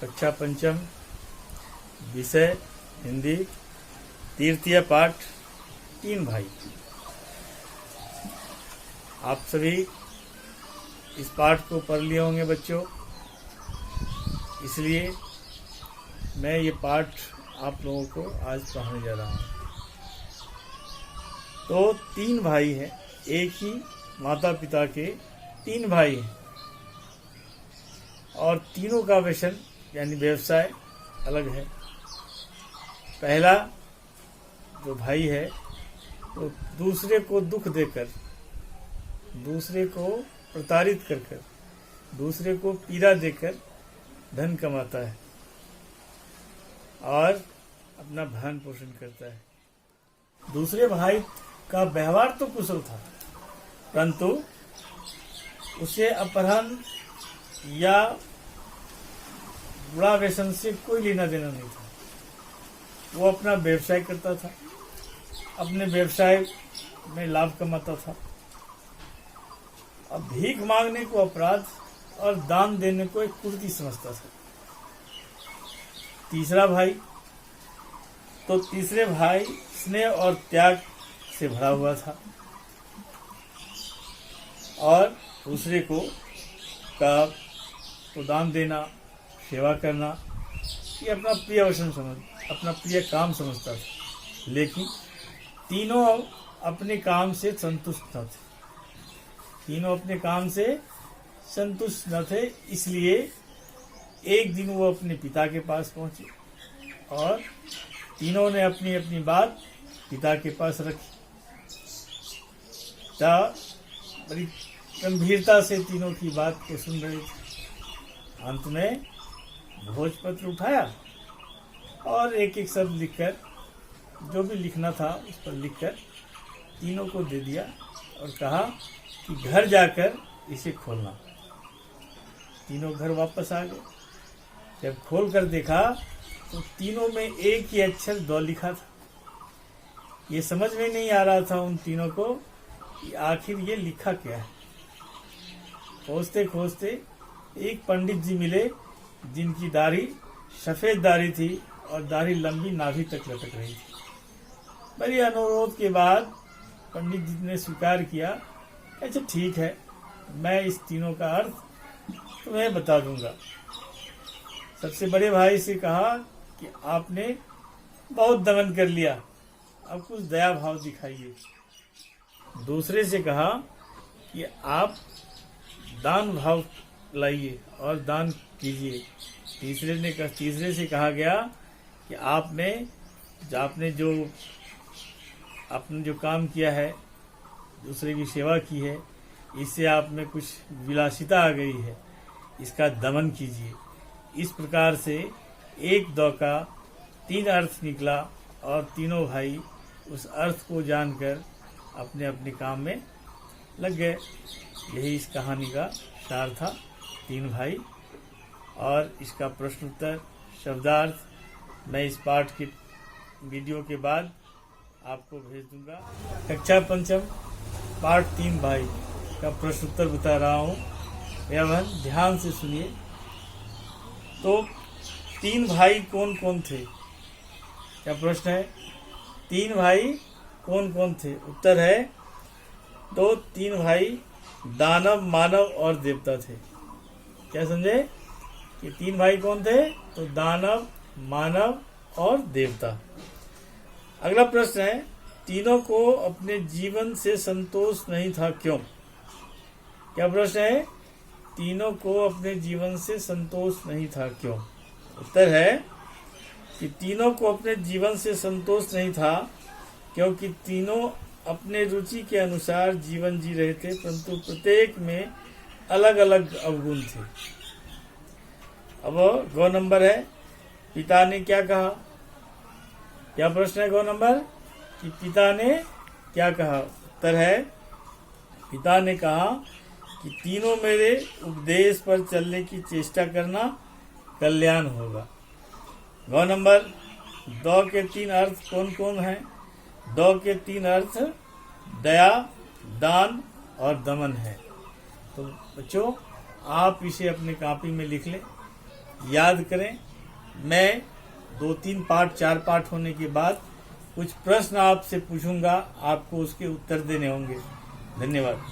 कक्षा पंचम, विषय हिंदी, तृतीय पाठ, तीन भाई। आप सभी इस पाठ को पढ़ लिए होंगे बच्चों, इसलिए मैं ये पाठ आप लोगों को आज पढ़ाने जा रहा हूँ। तो तीन भाई हैं, एक ही माता पिता के तीन भाई हैं और तीनों का वेतन यानी व्यवसाय अलग है। पहला जो भाई है वो दूसरे को दुख देकर, दूसरे को प्रताड़ित कर कर, दूसरे को पीड़ा देकर धन कमाता है और अपना भरण पोषण करता है। दूसरे भाई का व्यवहार तो कुशल था, परंतु उसे अपहरण या बुरा व्यसन से कोई लेना देना नहीं था। वो अपना व्यवसाय करता था, अपने व्यवसाय में लाभ कमाता था। अब भीख मांगने को अपराध और दान देने को एक कुरीति समझता था। तीसरा भाई, तो तीसरे भाई स्नेह और त्याग से भरा हुआ था और दूसरे को का तो दान देना, सेवा करना ये अपना प्रिय अपना प्रिय काम समझता था। लेकिन तीनों अपने काम से संतुष्ट न थे। तीनों अपने काम से संतुष्ट न थे, इसलिए एक दिन वो अपने पिता के पास पहुंचे और तीनों ने अपनी अपनी बात पिता के पास रखी। पिता बड़ी गंभीरता से तीनों की बात को सुन रहे थे। अंत में भोजपत्र उठाया और एक एक शब्द लिखकर, जो भी लिखना था उस पर लिखकर तीनों को दे दिया और कहा कि घर जाकर इसे खोलना। तीनों घर वापस आ गए। जब खोल कर देखा तो तीनों में एक ही अक्षर द लिखा था। ये समझ में नहीं आ रहा था उन तीनों को कि आखिर ये लिखा क्या है। खोजते खोजते एक पंडित जी मिले, जिनकी दाढ़ी सफेद दाढ़ी थी और दाढ़ी लंबी नाभि तक लटक रही थी। बड़ी अनुरोध के बाद पंडित जी ने स्वीकार किया, अच्छा ठीक है, मैं इस तीनों का अर्थ तुम्हें बता दूंगा। सबसे बड़े भाई से कहा कि आपने बहुत दमन कर लिया, अब कुछ दया भाव दिखाइए। दूसरे से कहा कि आप दान भाव लाइए और दान कीजिए। तीसरे से कहा गया कि आपने जो काम किया है, दूसरे की सेवा की है, इससे आप में कुछ विलासिता आ गई है, इसका दमन कीजिए। इस प्रकार से एक दो का तीन अर्थ निकला और तीनों भाई उस अर्थ को जानकर अपने अपने काम में लग गए। यही इस कहानी का सार था, तीन भाई। और इसका प्रश्न उत्तर शब्दार्थ मैं इस पाठ के वीडियो के बाद आपको भेज दूंगा। कक्षा पंचम पाठ तीन भाई का प्रश्न उत्तर बता रहा हूँ, एवं ध्यान से सुनिए। तो तीन भाई कौन कौन थे? क्या प्रश्न है? तीन भाई कौन कौन थे? उत्तर है, तो तीन भाई दानव, मानव और देवता थे। क्या समझे कि तीन भाई कौन थे? तो दानव, मानव और देवता। अगला प्रश्न है, तीनों को अपने जीवन से संतोष नहीं था, क्यों? क्या प्रश्न है? तीनों को अपने जीवन से संतोष नहीं था, क्यों? उत्तर है कि तीनों को अपने जीवन से संतोष नहीं था क्योंकि तीनों अपने रुचि के अनुसार जीवन जी रहे थे, परंतु प्रत्येक में अलग अलग अवगुण थे। अब गौ नंबर है, पिता ने क्या कहा? क्या प्रश्न है गौ नंबर कि पिता ने क्या कहा? उत्तर है, पिता ने कहा कि तीनों मेरे उपदेश पर चलने की चेष्टा करना, कल्याण होगा। गौ नंबर, दो के तीन अर्थ कौन कौन हैं? दो के तीन अर्थ दया, दान और दमन है। तो बच्चों आप इसे अपनी कॉपी में लिख लें याद करें। मैं 2-3 पाठ 4 पाठ होने के बाद कुछ प्रश्न आपसे पूछूंगा, आपको उसके उत्तर देने होंगे। धन्यवाद।